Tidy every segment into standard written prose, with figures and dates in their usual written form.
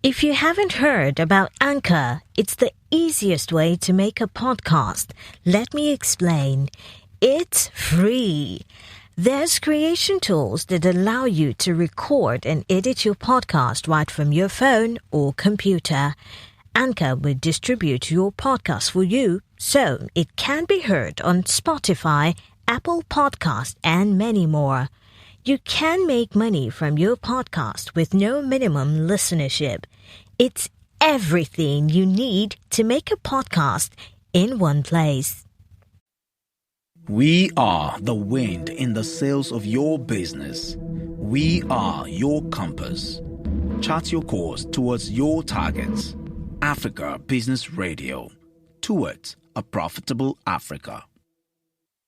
If you haven't heard about Anchor, it's the easiest way to make a podcast. Let me explain. It's free. There's creation tools that allow you to record and edit your podcast right from your phone or computer. Anchor will distribute your podcast for you so it can be heard on Spotify, Apple Podcasts, and many more. You can make money from your podcast with no minimum listenership. It's everything you need to make a podcast in one place. We are the wind in the sails of your business. We are your compass. Chart your course towards your targets. Africa Business Radio. Towards a profitable Africa.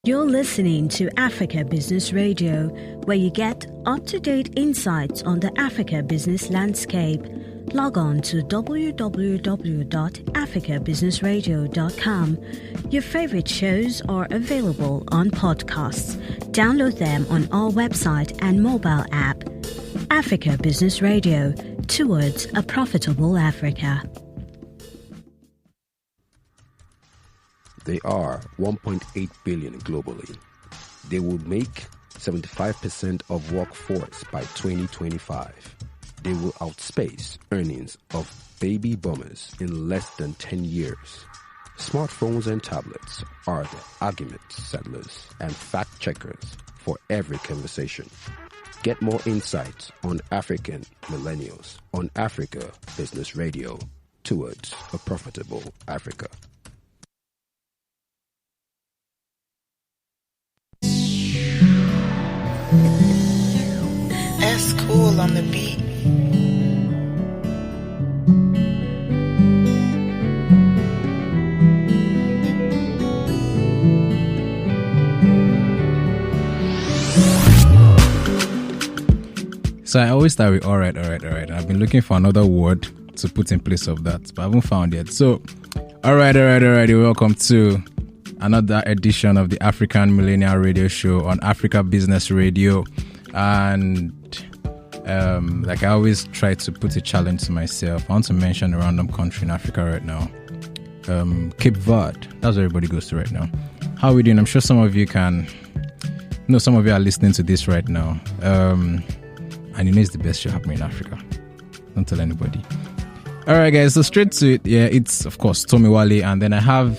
You're listening to Africa Business Radio, where you get up-to-date insights on the Africa business landscape. Log on to www.africabusinessradio.com. Your favorite shows are available on podcasts. Download them on our website and mobile app. Africa Business Radio, towards a profitable Africa. They are 1.8 billion globally. They will make 75% of workforce by 2025. They will outspace earnings of baby boomers in less than 10 years. Smartphones and tablets are the argument settlers and fact checkers for every conversation. Get more insights on African millennials on Africa Business Radio, towards a profitable Africa. That's cool on the beat. So I always start with all right. I've been looking for another word to put in place of that, but I haven't found yet. So, all right. Welcome to another edition of the African Millennial Radio Show on Africa Business Radio. And like I always try to put a challenge to myself. I want to mention a random country in Africa right now. Cape Verde. That's where everybody goes to right now. How are we doing? I'm sure some of you some of you are listening to this right now. And it's the best show happening in Africa. Don't tell anybody. All right, guys. So straight to it. Yeah, it's of course Tommy Wale, and then I have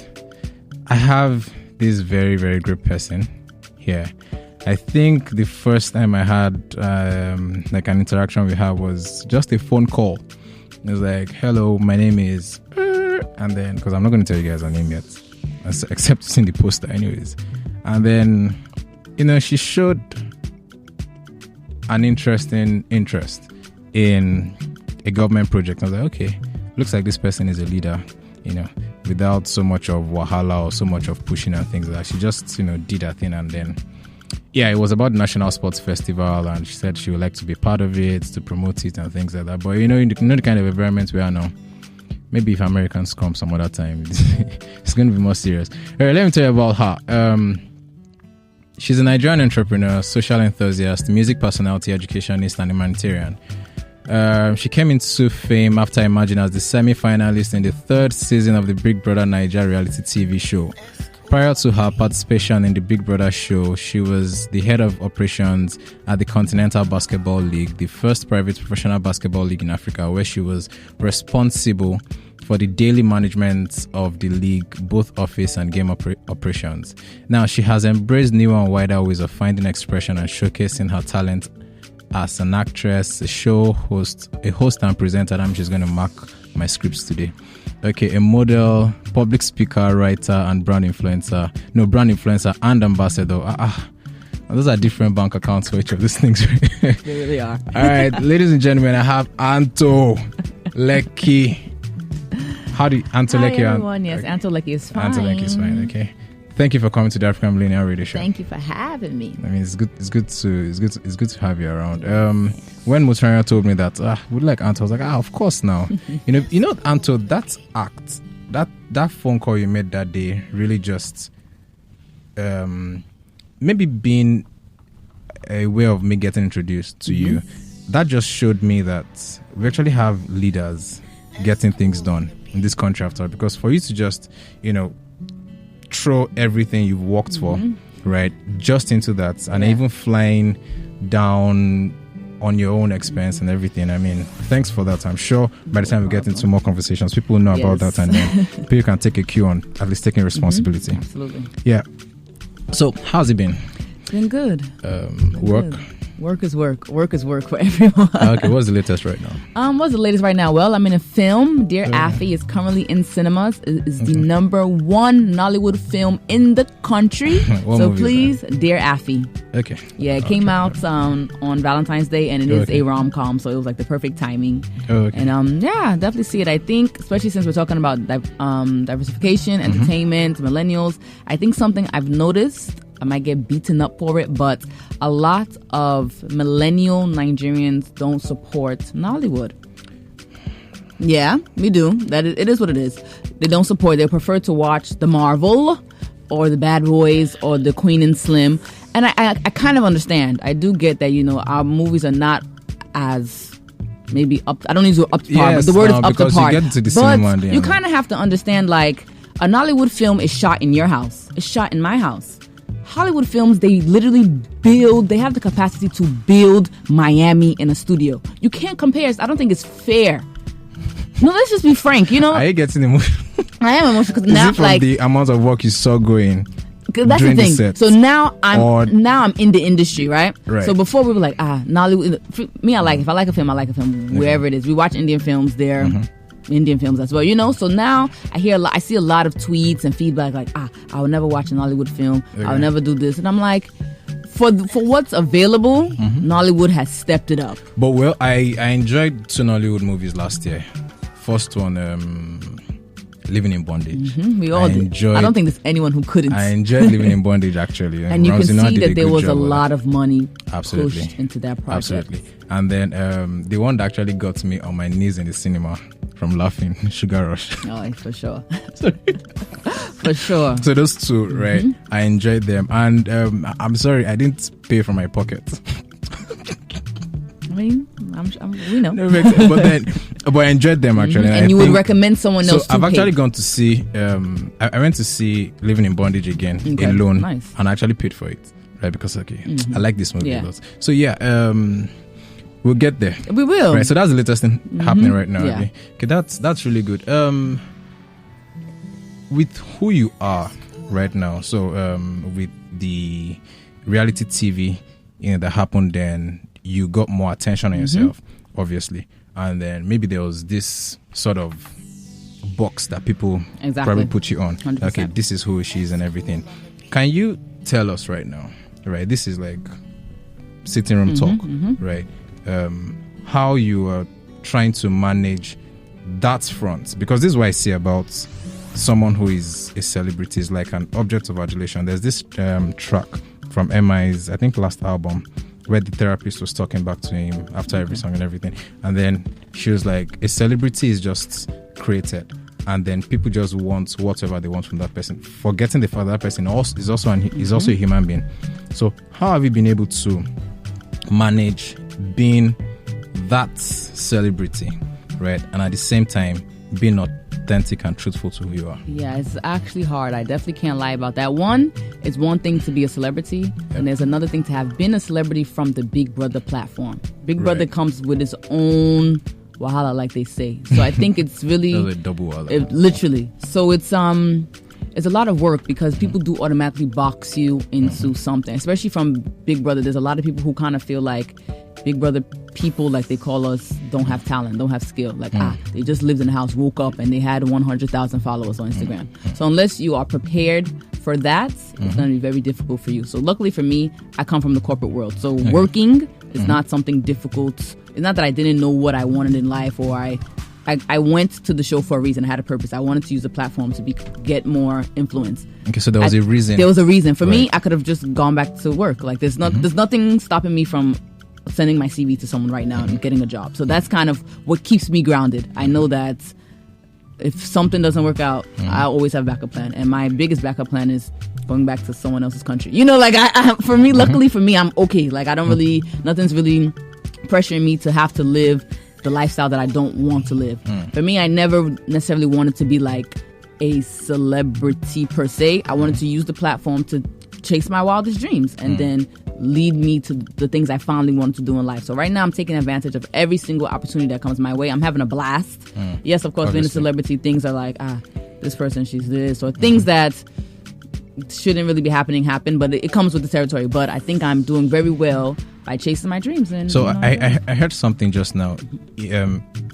this very, very great person here. I think the first time I had like an interaction with her was just a phone call. It was like, "Hello, my name is," and then because I'm not going to tell you guys her name yet, except seeing the poster, anyways. And then she showed an interesting interest in a government project. I was like, okay, looks like this person is a leader, without so much of wahala or so much of pushing and things like that. She just, did her thing. And then, it was about the National Sports Festival, and she said she would like to be part of it, to promote it and things like that. But, the kind of environment we are now, maybe if Americans come some other time, it's going to be more serious. All right, let me tell you about her. She's a Nigerian entrepreneur, social enthusiast, music personality, educationist, and humanitarian. She came into fame after emerging as the semi-finalist in the third season of the Big Brother Naija reality TV show. Prior to her participation in the Big Brother show, she was the head of operations at the Continental Basketball League, the first private professional basketball league in Africa, where she was responsible for the daily management of the league, both office and game operations. Now, she has embraced newer and wider ways of finding expression and showcasing her talent as an actress, a host and presenter. She's going to mark my scripts today. Okay, a model, public speaker, writer, and brand influencer and ambassador. Those are different bank accounts for each of these things. They really are. All right, ladies and gentlemen, I have Anto Lecky. How do you, Anto Lecky? Hi, everyone. Yes, okay. Anto Lecky is fine. Anto Lecky is fine. Okay. Thank you for coming to the African Millennial Radio Show. Thank you for having me. I mean, it's good to have you around. When Mutanya told me that would like Anto, I was like, of course now. Anto, that act, that phone call you made that day really just maybe being a way of me getting introduced to you. that just showed me that we actually have leaders getting things done in this country after all. Because for you to just, throw everything you've worked for, right, just into that, and even flying down on your own expense and everything. I mean, thanks for that. I'm sure by the time we get into more conversations, people will know about that, and then people can take a cue on at least taking responsibility. Absolutely. Yeah. So, how's it been? It's been good. Work? Good. Work is work. Work is work for everyone. Okay, what's the latest right now? What's the latest right now? Well, I'm in a film. Dear Affy is currently in cinemas. It's the number one Nollywood film in the country. So please, Dear Affy. Okay. Yeah, it came out on Valentine's Day, and it is a rom-com, so it was like the perfect timing. And definitely see it. I think, especially since we're talking about diversification, entertainment, millennials, I think something I've noticed, I might get beaten up for it, but a lot of millennial Nigerians don't support Nollywood. Yeah, we do. It is what it is. They don't support. They prefer to watch the Marvel or the Bad Boys or the Queen and Slim. And I kind of understand. I do get that, our movies are not as maybe up. I don't use up to par, but the word is up to par. You get into the but cinema, you kind of have to understand, like, a Nollywood film is shot in your house. It's shot in my house. Hollywood films, they literally they have the capacity to build Miami in a studio. You can't compare. I don't think it's fair. No, let's just be frank, Are you getting emotional? I am emotional because Is now, it from the amount of work you saw going? That's the thing. So now I'm in the industry, right? So before we were like, Nollywood. For me, if I like a film, I like a film wherever it is. We watch Indian films there. Indian films as well, so now I see a lot of tweets and feedback like, I will never watch an Nollywood film, I will never do this, and I'm like, for what's available, Nollywood has stepped it up. But I enjoyed 2 Nollywood movies last year. First one, Living in Bondage. We all did. I don't think there's anyone who couldn't. I enjoyed Living in Bondage, actually. And you can see that there was a lot of money pushed into that project. Absolutely. And then the one that actually got me on my knees in the cinema from laughing, Sugar Rush. Oh, for sure. For sure. So those 2, right? I enjoyed them. And I'm sorry, I didn't pay from my pocket. I mean, we know. But I enjoyed them, actually. And you would recommend someone else to I've actually gone to see, I went to see Living in Bondage again, alone. Nice. And I actually paid for it, right? Because, I like this movie a lot. So, we'll get there. We will. Right, so that's the latest thing happening right now. Yeah. Okay, that's really good. With who you are right now, so with the reality TV that happened then, you got more attention on yourself, obviously. And then maybe there was this sort of box that people probably put you on. 100%. Okay, this is who she is and everything. Can you tell us right now, right? This is like sitting room talk, right? How you are trying to manage that front, because this is what I see about someone who is a celebrity, is like an object of adulation. There's this track from MI's, I think, last album, where the therapist was talking back to him after every song and everything, and then she was like, a celebrity is just created, and then people just want whatever they want from that person, forgetting the fact that person is also a human being. So how have you been able to manage being that celebrity, right, and at the same time being authentic and truthful to who you are? Yeah, it's actually hard. I definitely can't lie about that. It's one thing to be a celebrity, and there's another thing to have been a celebrity from the Big Brother platform. Big Brother comes with its own wahala, like they say. So I think it's really a double wahala. Literally. So it's a lot of work, because people do automatically box you into something, especially from Big Brother. There's a lot of people who kind of feel like Big Brother people, like they call us, don't have talent, don't have skill. Like, they just lived in the house, woke up, and they had 100,000 followers on Instagram. So unless you are prepared for that, it's going to be very difficult for you. So luckily for me, I come from the corporate world. So working is not something difficult. It's not that I didn't know what I wanted in life, or I went to the show for a reason. I had a purpose. I wanted to use the platform to get more influence. Okay, so there was a reason. There was a reason. For me, I could have just gone back to work. Like, there's nothing stopping me from sending my CV to someone right now and getting a job. So that's kind of what keeps me grounded. I know that if something doesn't work out, I always have a backup plan. And my biggest backup plan is going back to someone else's country. Like, for me, luckily for me, I'm okay. Like, I don't really, nothing's really pressuring me to have to live the lifestyle that I don't want to live. For me, I never necessarily wanted to be like a celebrity per se. I wanted to use the platform to chase my wildest dreams and then lead me to the things I finally wanted to do in life. So right now I'm taking advantage of every single opportunity that comes my way. I'm having a blast. Yes, of course, being a celebrity, things are like, this person, she's this, or things that shouldn't really be happen, but it comes with the territory. But I think I'm doing very well by chasing my dreams. And so I heard something just now.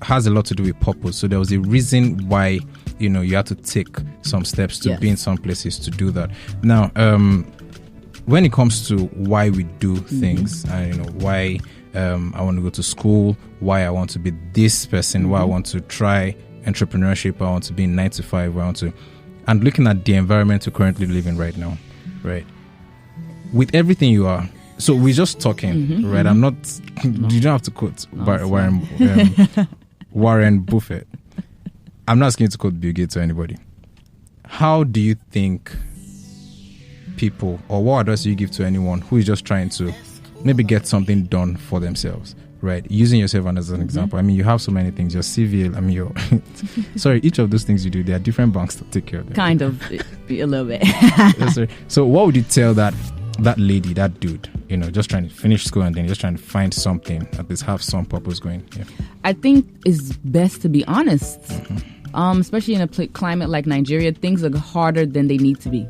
Has a lot to do with purpose. So there was a reason why you had to take some steps to be in some places to do that. Now, when it comes to why we do things, why I want to go to school, why I want to be this person, why I want to try entrepreneurship, why I want to be in 9 to 5, why I want to, and looking at the environment we're currently living right now, right? With everything you are, so we're just talking, right? I'm not. You don't have to quote Warren Buffett. I'm not asking you to quote Bill Gates or anybody. How do you think people, or what advice do you give to anyone who is just trying to maybe get something done for themselves, right? Using yourself as an example. I mean, you have so many things. Your civil, sorry, each of those things you do, there are different banks to take care of them. Kind of, a little bit. Yes, sir. So what would you tell that lady, that dude, just trying to finish school and then just trying to find something, at least have some purpose going? Yeah. I think it's best to be honest. Especially in a climate like Nigeria, things are harder than they need to be.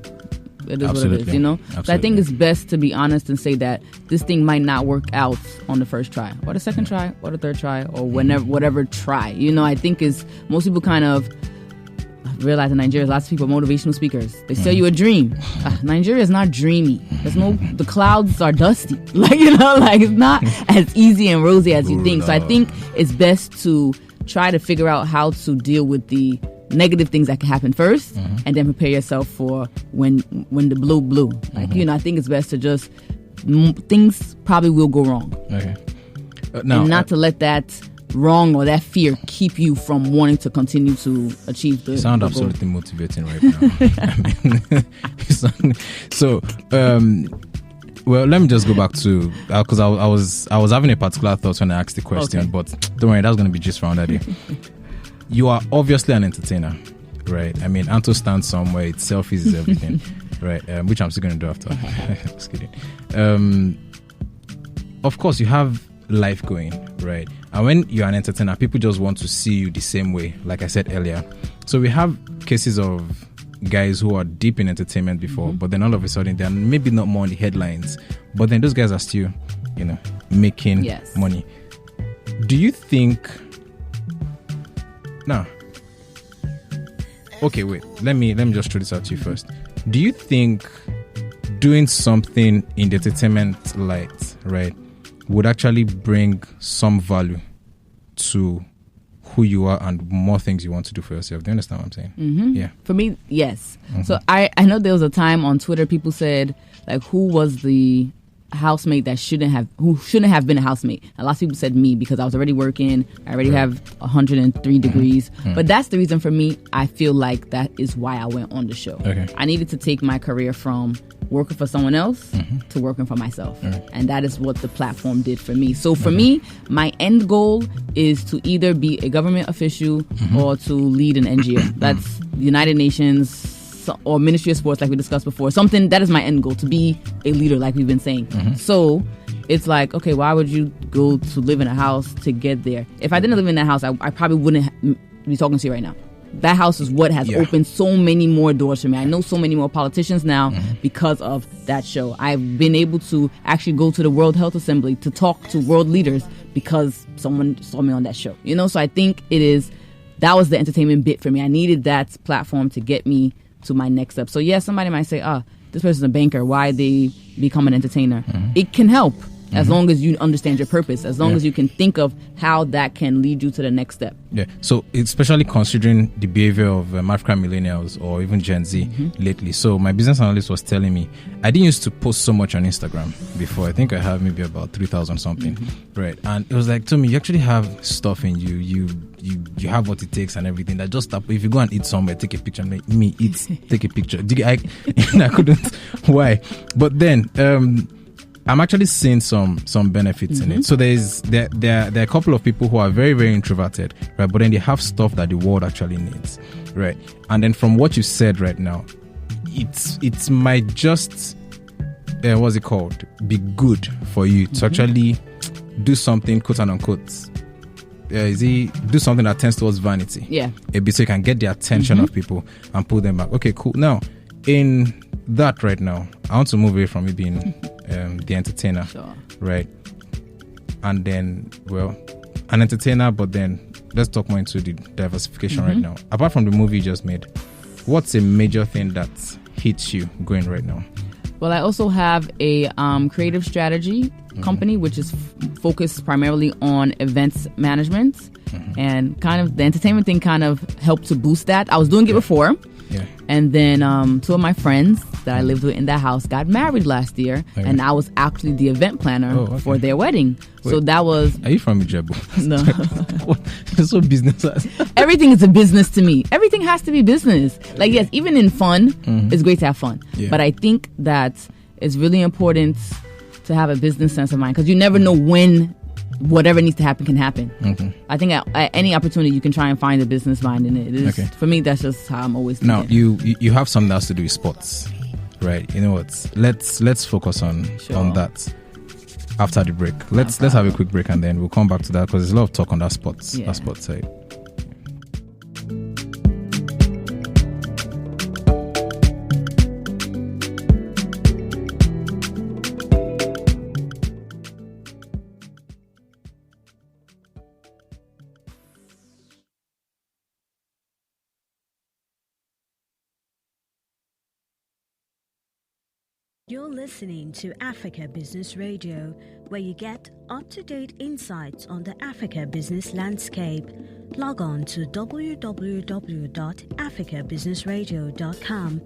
It is Absolutely. What it is, Absolutely. So I think it's best to be honest and say that this thing might not work out on the first try, or the second try, or the third try, or whatever try. I think is most people kind of realize in Nigeria, lots of people are motivational speakers. They sell you a dream. Nigeria is not dreamy. The clouds are dusty. It's not as easy and rosy as you think. So I think it's best to try to figure out how to deal with the negative things that can happen first, and then prepare yourself for when the blue. I think it's best to just things probably will go wrong. Okay. And not to let that wrong or that fear keep you from wanting to continue to achieve the You sound the absolutely motivating right now. So, well, let me just go back to because I was having a particular thought when I asked the question, but don't worry, that's going to be just round that day. You are obviously an entertainer, right? I mean, Anto stands somewhere, it's selfies is everything, right? Which I'm still going to do after. Just kidding. Of course, you have life going, right? And when you're an entertainer, people just want to see you the same way, like I said earlier. So we have cases of guys who are deep in entertainment before, but then all of a sudden they're maybe not more on the headlines, but then those guys are still, making money. Do you think... No. Okay, wait. Let me just throw this out to you first. Do you think doing something in the entertainment light, right, would actually bring some value to who you are and more things you want to do for yourself? Do you understand what I'm saying? Yeah. For me, yes. So I know there was a time on Twitter people said, like, who was the housemate that shouldn't have been a housemate? A lot of people said me, because I was already working. I already have 103 degrees. But that's the reason for me. I feel like that is why I went on the show. Okay. I needed to take my career from working for someone else to working for myself. And that is what the platform did for me. So for me, my end goal is to either be a government official or to lead an NGO. That's United Nations or Ministry of Sports, like we discussed before. Something that is my end goal, to be a leader, like we've been saying. So it's like, okay, why would you go to live in a house to get there? If I didn't live in that house, I probably wouldn't be talking to you right now. That house is what has opened so many more doors for me. I know so many more politicians now because of that show. I've been able to actually go to the World Health Assembly to talk to world leaders because someone saw me on that show. So I think that was the entertainment bit for me. I needed that platform to get me to my next step. So somebody might say, this person's a banker, why they become an entertainer? It can help as long as you understand your purpose, as long as you can think of how that can lead you to the next step. Yeah. So especially considering the behavior of African millennials or even Gen Z lately. So my business analyst was telling me, I didn't used to post so much on Instagram before. I think I have maybe about 3,000 something, right? And it was like, to me, you actually have stuff in you. You have what it takes and everything. That just stop. If you go and eat somewhere, take a picture. Make me eat, take a picture. I couldn't. Why? But then I'm actually seeing some benefits in it. So there are a couple of people who are very, very introverted, right? But then they have stuff that the world actually needs, right? And then from what you said right now, it might just what's it called? Be good for you to actually do something, quote unquote. Do something that tends towards vanity. Yeah. A bit so you can get the attention of people and pull them back. Okay, cool. Now, in that right now, I want to move away from me being the entertainer. Sure. Right. And then, well, an entertainer, but then let's talk more into the diversification right now. Apart from the movie you just made, what's a major thing that hits you going right now? Well, I also have a creative strategy company, which is focused primarily on events management. And kind of the entertainment thing kind of helped to boost that. I was doing it before. Yeah. And then two of my friends that I lived with in that house got married last year. Okay. And I was actually the event planner for their wedding. Wait, so that was... Are you from Ijebu? No. It's so business. Everything is a business to me. Everything has to be business. Like, yes, even in fun, it's great to have fun. Yeah. But I think that it's really important to have a business sense of mind, because you never know when whatever needs to happen can happen. I think at any opportunity you can try and find a business mind in it. For me, that's just how I'm always thinking. Now you have something else to do with sports, right? You know what? Let's focus on that after the break. Let's have a quick break and then we'll come back to that, because there's a lot of talk on that sports side. You're listening to Africa Business Radio, where you get up-to-date insights on the Africa business landscape. Log on to www.africabusinessradio.com.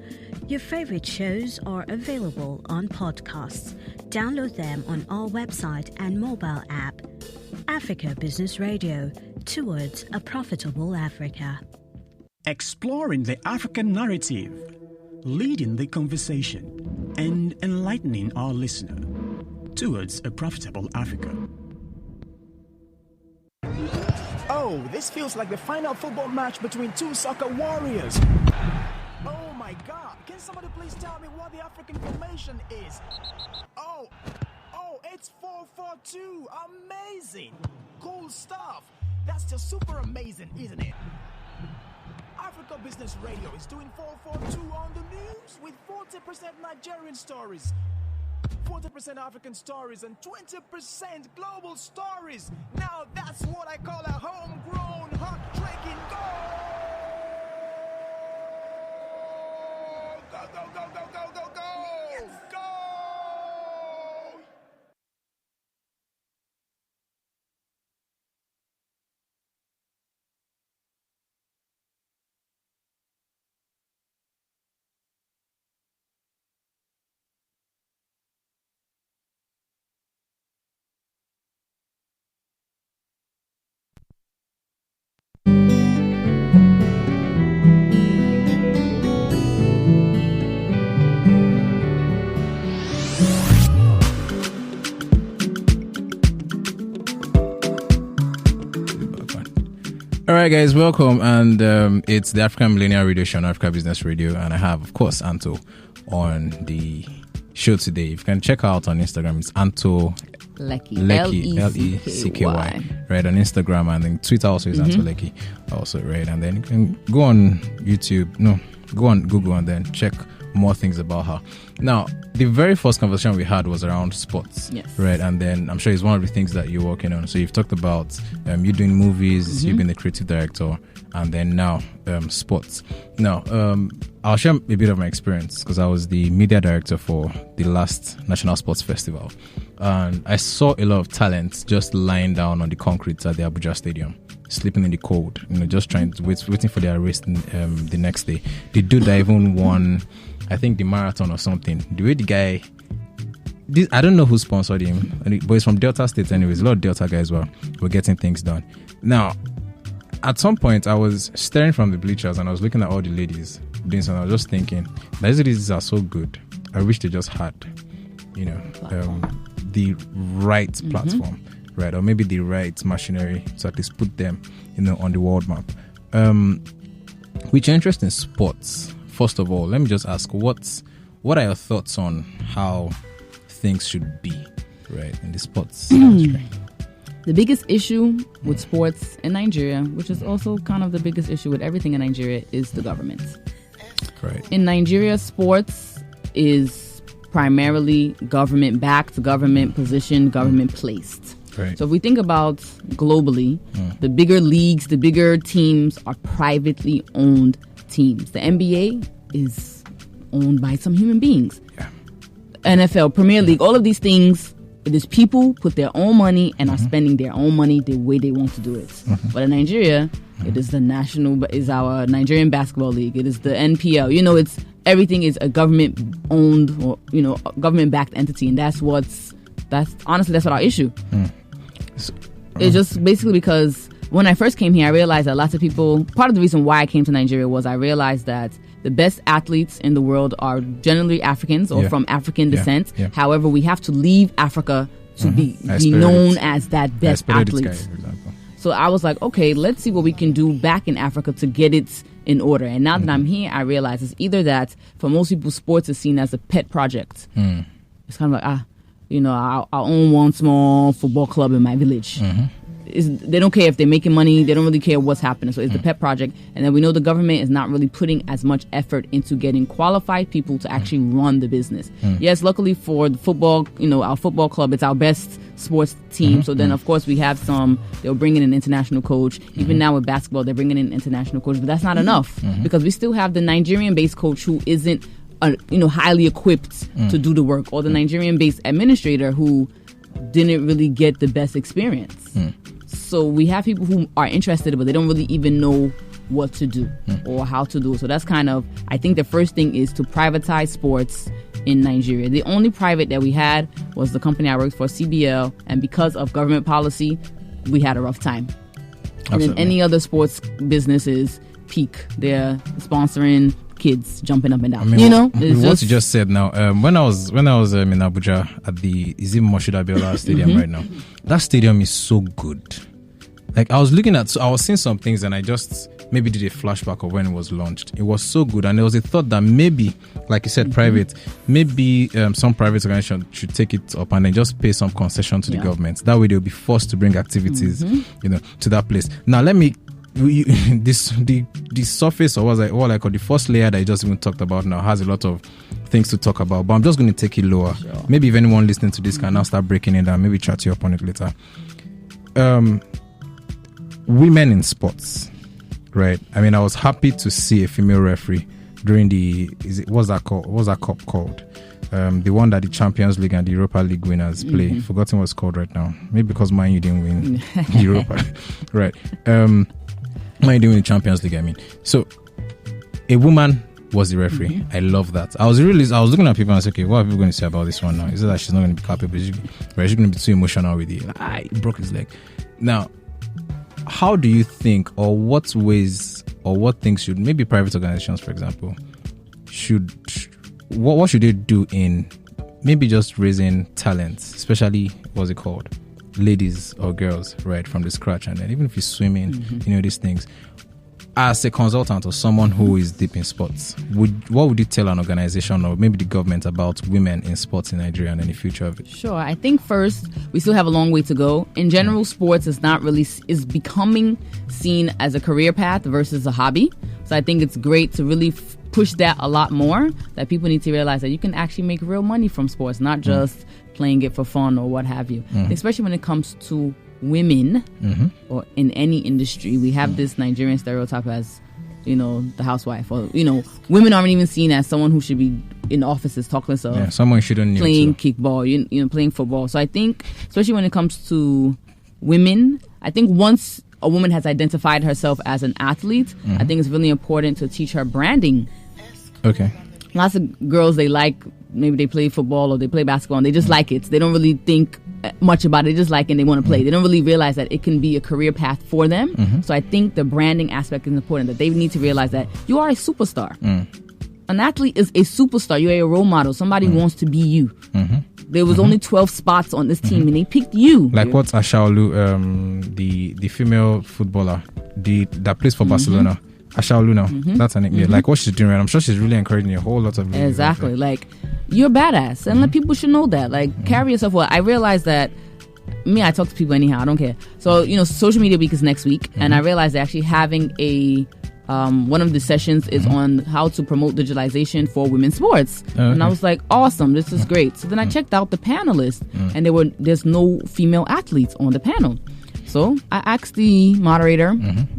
Your favorite shows are available on podcasts. Download them on our website and mobile app. Africa Business Radio, towards a profitable Africa. Exploring the African narrative, leading the conversation, and enlightening our listener towards a profitable Africa. Oh, this feels like the final football match between two soccer warriors. Oh my God, can somebody please tell me what the African formation is? Oh, it's 4-4-2, amazing, cool stuff. That's just super amazing, isn't it? Africa Business Radio is doing 442 on the news with 40% Nigerian stories, 40% African stories, and 20% global stories. Now that's what I call a homegrown, heart-drinking goal! Go, go, go, go, go, go, go! Yes. Go! All right, guys, welcome. And it's the African Millennial Radio Show on Africa Business Radio. And I have, of course, Anto on the show today. If you can check out on Instagram, it's Anto Lecky. Lecky. Right, on Instagram. And then Twitter also is Anto Lecky. Also, right. And then you can go on YouTube. No, go on Google and then check more things about her. Now, the very first conversation we had was around sports, right? And then I'm sure it's one of the things that you're working on. So you've talked about you doing movies, you've been the creative director, and then now sports. Now, I'll share a bit of my experience because I was the media director for the last National Sports Festival, and I saw a lot of talent just lying down on the concrete at the Abuja Stadium, sleeping in the cold, just trying to waiting for their race the next day. The dude that even won, I think, the marathon or something. The way the guy, I don't know who sponsored him, but he's from Delta State anyways. A lot of Delta guys were getting things done. Now, at some point, I was staring from the bleachers and I was looking at all the ladies doing something. I was just thinking, these ladies are so good. I wish they just had the right platform, right, or maybe the right machinery to at least put them, on the world map. With your interest in sports, first of all, let me just ask, what are your thoughts on how things should be, right, in the sports industry? The biggest issue with sports in Nigeria, which is also kind of the biggest issue with everything in Nigeria, is the government. Right. In Nigeria, sports is primarily government-backed, government-positioned, government-placed. Right. So if we think about globally, the bigger leagues, the bigger teams are privately owned teams. The NBA is owned by some human beings. Yeah. NFL, Premier League, all of these things, it is people put their own money and are spending their own money the way they want to do it. But in Nigeria, it is our Nigerian Basketball League. It is the NPL. It's everything is a government owned or government backed entity, and that's what our issue. It's just basically because when I first came here, I realized that lots of people. Part of the reason why I came to Nigeria was I realized that the best athletes in the world are generally Africans or from African descent. Yeah. However, we have to leave Africa to be known as that best athlete. So I was like, okay, let's see what we can do back in Africa to get it in order. And now that I'm here, I realize it's either that for most people, sports is seen as a pet project. It's kind of like, I own one small football club in my village. They don't care if they're making money. They don't really care what's happening. So it's the pet project. And then we know the government is not really putting as much effort into getting qualified people to actually run the business. Yes, luckily for the football, our football club, it's our best sports team. So then, of course, we have they'll bring in an international coach. Even now with basketball, they're bringing in an international coach. But that's not enough because we still have the Nigerian-based coach who isn't, highly equipped to do the work, or the Nigerian-based administrator who didn't really get the best experience. So we have people who are interested, but they don't really even know what to do or how to do it. So that's kind of, I think the first thing is to privatize sports in Nigeria. The only private that we had was the company I worked for, CBL, and because of government policy, we had a rough time. Absolutely. And then any other sports businesses peak. They're sponsoring kids jumping up and down. What you just said now. When I was in Abuja at the Moshood Abiola Stadium right now, that stadium is so good. Like I was seeing some things and I just maybe did a flashback of when it was launched. It was so good, and there was a thought that maybe, like you said, private, maybe some private organization should take it up and then just pay some concession to the government. That way they'll be forced to bring activities, to that place. Now let me. The surface, or what I call the first layer that I just even talked about now, has a lot of things to talk about, but I'm just going to take it lower. Sure. Maybe if anyone listening to this can now start breaking it down, maybe chat you up on it later. Women in sports, right? I mean, I was happy to see a female referee during what's that cup called? The one that the Champions League and the Europa League winners play. Forgotten what it's called right now. Maybe because Man U didn't win Europa, right? Man U didn't win the Champions League. I mean, so a woman was the referee. I love that. I was looking at people and I said, okay, what are people going to say about this one now? Is it that she's not going to be capable? She's going to be too emotional with it. It broke his leg. Now, how do you think, or what ways, or what things should maybe private organizations, for example, what should they do in maybe just raising talents, especially what's it called, ladies or girls, right, from the scratch, and then even if you're swimming, these things. As a consultant or someone who is deep in sports, what would you tell an organization or maybe the government about women in sports in Nigeria and the future of it? Sure. I think first, we still have a long way to go. In general, sports is becoming seen as a career path versus a hobby. So I think it's great to really push that a lot more, that people need to realize that you can actually make real money from sports, not just playing it for fun or what have you. Especially when it comes to women or in any industry. We have this Nigerian stereotype as, the housewife, or, women aren't even seen as someone who should be in offices talking to someone shouldn't playing kickball, playing football. So I think, especially when it comes to women, I think once a woman has identified herself as an athlete, I think it's really important to teach her branding. Okay. Lots of girls, maybe they play football or they play basketball and they just like it. They don't really think much about it. They just like it and they want to play. They don't really realize that it can be a career path for them. So I think the branding aspect is important, that they need to realize that you are a superstar. An athlete is a superstar. You're a role model. Somebody wants to be you. there was only 12 spots on this team, and they picked you. Like what's Ashaolu, the female footballer, that plays for Barcelona. Ashaolu now. That's her name. Yeah, like what she's doing, right? I'm sure she's really encouraging a whole lot of ladies. Exactly. Like, you're badass, and people should know that. Like, carry yourself well. I realized that. I talk to people anyhow. I don't care. So, Social Media Week is next week, and I realized they're actually having a one of the sessions is on how to promote digitalization for women's sports. And I was like, awesome, this is great. So then I checked out the panelists, and there's no female athletes on the panel. So I asked the moderator,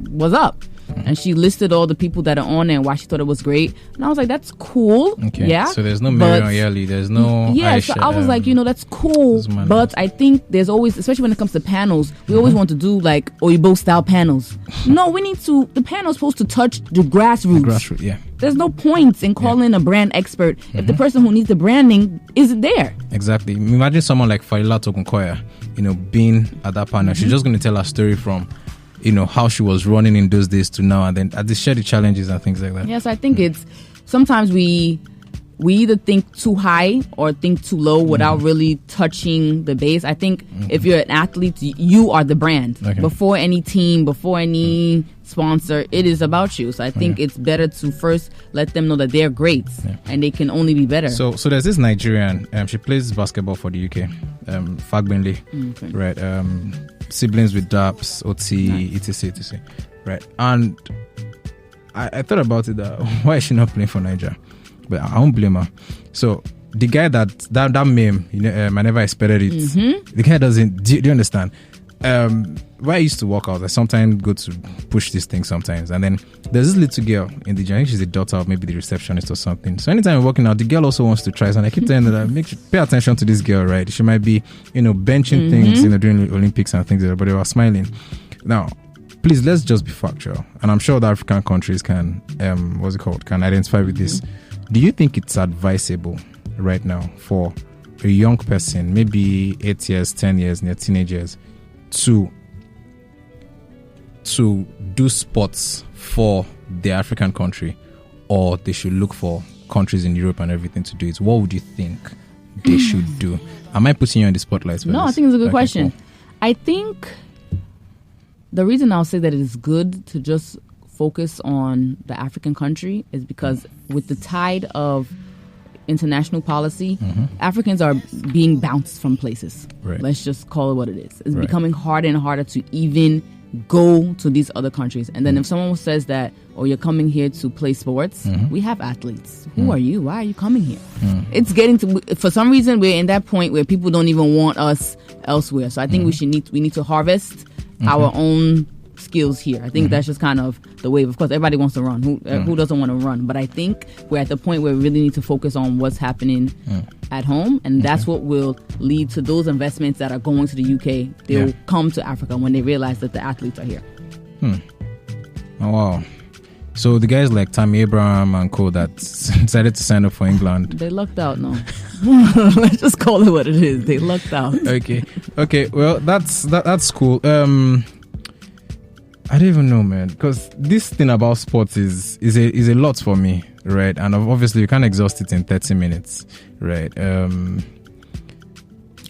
what's up? And she listed all the people that are on there and why she thought it was great. And I was like, that's cool. Okay. Yeah. So there's no Miriam Yali, there's no Aisha, so I was like, that's cool. But I think there's always, especially when it comes to panels, we always want to do like Oyibo style panels. No, the panel's supposed to touch the grassroots. Yeah. There's no point in calling a brand expert if the person who needs the branding isn't there. Exactly. Imagine someone like Faila Tokunkoya, being at that panel. She's just going to tell her story from how she was running in those days to now, and then share the challenges and things like that. Yes, I think it's sometimes we either think too high or think too low without really touching the base. I think if you're an athlete, you are the brand. Okay. Before any team, before any sponsor, it is about you. So I think it's better to first let them know that they're great and they can only be better. So there's this Nigerian, she plays basketball for the UK, Fagbinley, right? Siblings with DAPS, OT, etc. Right? And I thought about it, why is she not playing for Nigeria? But I won't blame her. So the guy that meme, I never expected it. The guy doesn't. Do you understand? Where I used to work out, I sometimes go to push this thing sometimes, and then there's this little girl in the gym. I think she's the daughter of maybe the receptionist or something. So anytime I'm working out, the girl also wants to try. So I keep telling her that pay attention to this girl, right? She might be, benching things, during the Olympics and things, but they were smiling. Now, please, let's just be factual, and I'm sure the African countries can, can identify with this. Do you think it's advisable right now for a young person, maybe 8 years, 10 years, near teenagers, to do sports for the African country, or they should look for countries in Europe and everything to do it? What would you think they should do? Am I putting you on the spotlight? No, I think it's a good question. Cool. I think the reason I'll say that it is good to just focus on the African country is because with the tide of international policy, Africans are being bounced from places. Right. Let's just call it what it is. It's becoming harder and harder to even go to these other countries. And then if someone says that, you're coming here to play sports, we have athletes. Who are you? Why are you coming here? It's getting to, for some reason, we're in that point where people don't even want us elsewhere. So I think we need to harvest our own skills here. I think that's just kind of the wave. Of course, everybody wants to run. Who doesn't want to run? But I think we're at the point where we really need to focus on what's happening at home, and that's what will lead to those investments that are going to the UK. They'll come to Africa when they realize that the athletes are here. Oh, wow. So the guys like Tammy Abraham and co that decided to sign up for England, they lucked out. No, let's just call it what it is. They lucked out. Okay. Well, that's cool. I don't even know, man, because this thing about sports is a lot for me, right? And obviously you can't exhaust it in 30 minutes, right? And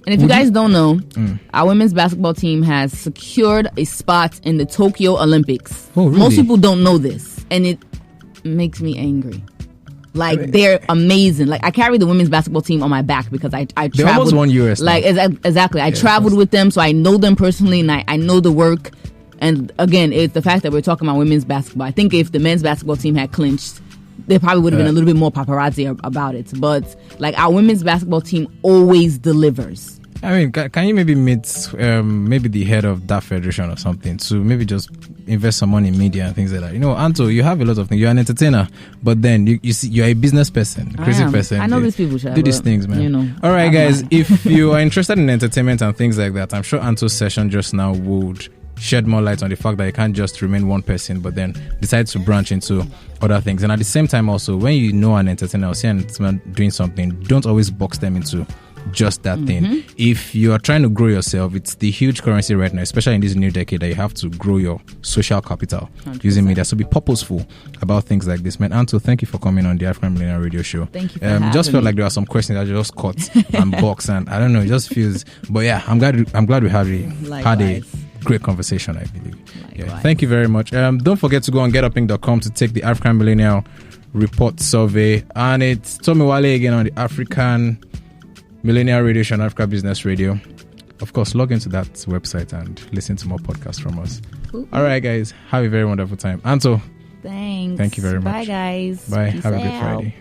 if you guys don't know, our women's basketball team has secured a spot in the Tokyo Olympics. Oh, really? Most people don't know this, and it makes me angry. Like, they're amazing. Like, I carry the women's basketball team on my back because I traveled. They almost won US. Like, exactly. I traveled with them, so I know them personally, and I know the work. And again, it's the fact that we're talking about women's basketball. I think if the men's basketball team had clinched, there probably would have been a little bit more paparazzi about it. But like, our women's basketball team always delivers. I mean, can you maybe meet maybe the head of that federation or something to maybe just invest some money in media and things like that? Anto, you have a lot of things. You're an entertainer, but then you see, you're a business person, crazy person. I know these people do these things, man. All right, guys, if you are interested in entertainment and things like that, I'm sure Anto's session just now would shed more light on the fact that you can't just remain one person, but then decide to branch into other things. And at the same time also, when you know an entertainer or see an entertainer doing something, don't always box them into just that thing. If you are trying to grow yourself, it's the huge currency right now, especially in this new decade, that you have to grow your social capital 100%. Using media. So be purposeful about things like this. Man, Anto, thank you for coming on the African Millennial Radio Show. Thank you for having just felt me. like there are some questions that just caught and box, and I don't know, it just feels. But yeah, I'm glad we had a great conversation, I believe. Yeah, thank you very much. Don't forget to go on getuping.com to take the African Millennial Report Survey, and it's Tommy Wale again on the African Millennial Radio Show and Africa Business Radio. Of course, log into that website and listen to more podcasts from us. All right, guys, have a very wonderful time. Anto, thanks. Thank you very much. Bye, guys. Bye. Peace Have a good out. Friday.